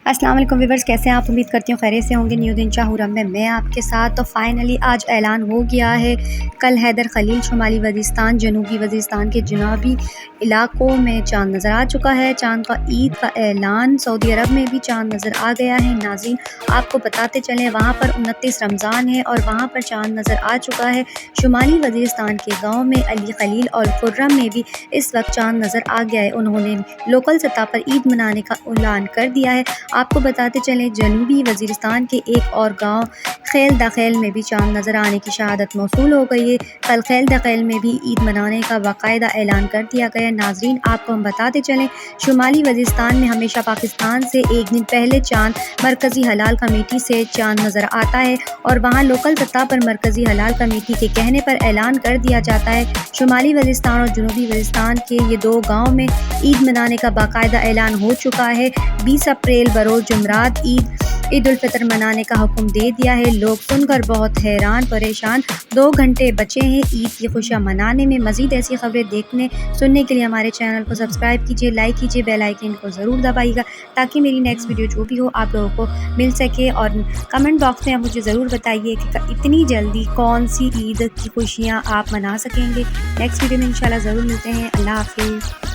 السلام علیکم ویورز، کیسے ہیں آپ؟ امید کرتی ہوں خیریت سے ہوں گے۔ نیو دن چاہورم میں آپ کے ساتھ۔ تو فائنلی آج اعلان ہو گیا ہے، کل حیدر خلیل شمالی وزیرستان جنوبی وزیرستان کے جنوبی علاقوں میں چاند نظر آ چکا ہے۔ چاند کا عید کا اعلان، سعودی عرب میں بھی چاند نظر آ گیا ہے۔ ناظرین آپ کو بتاتے چلیں، وہاں پر 29 رمضان ہے اور وہاں پر چاند نظر آ چکا ہے۔ شمالی وزیرستان کے گاؤں میں علی خلیل اور خرم میں بھی اس وقت چاند نظر آ گیا ہے۔ انہوں نے لوکل سطح پر عید منانے کا اعلان کر دیا ہے۔ آپ کو بتاتے چلیں، جنوبی وزیرستان کے ایک اور گاؤں خیل دخیل میں بھی چاند نظر آنے کی شہادت موصول ہو گئی ہے۔ کل خیل دخیل میں بھی عید منانے کا باقاعدہ اعلان کر دیا گیا ہے۔ ناظرین آپ کو ہم بتاتے چلیں، شمالی وزیرستان میں ہمیشہ پاکستان سے ایک دن پہلے چاند مرکزی ہلال کمیٹی سے چاند نظر آتا ہے اور وہاں لوکل سطح پر مرکزی ہلال کمیٹی کے کہنے پر اعلان کر دیا جاتا ہے۔ شمالی وزیرستان اور جنوبی وزیرستان کے یہ دو گاؤں میں عید منانے کا باقاعدہ اعلان ہو چکا ہے۔ 20 اپریل بروز جمعرات عید الفطر منانے کا حکم دے دیا ہے۔ لوگ سن کر بہت حیران پریشان، 2 گھنٹے بچے ہیں عید کی خوشیاں منانے میں۔ مزید ایسی خبریں دیکھنے سننے کے لیے ہمارے چینل کو سبسکرائب کیجیے، لائک کیجیے، بیل آئیکن کو ضرور دبائیے گا تاکہ میری نیکسٹ ویڈیو جو بھی ہو آپ لوگوں کو مل سکے۔ اور کمنٹ باکس میں مجھے ضرور بتائیے کہ اتنی جلدی کون سی عید کی خوشیاں آپ منا سکیں گے۔ نیکسٹ ویڈیو میں انشاءاللہ ضرور ملتے ہیں۔ اللہ حافظ۔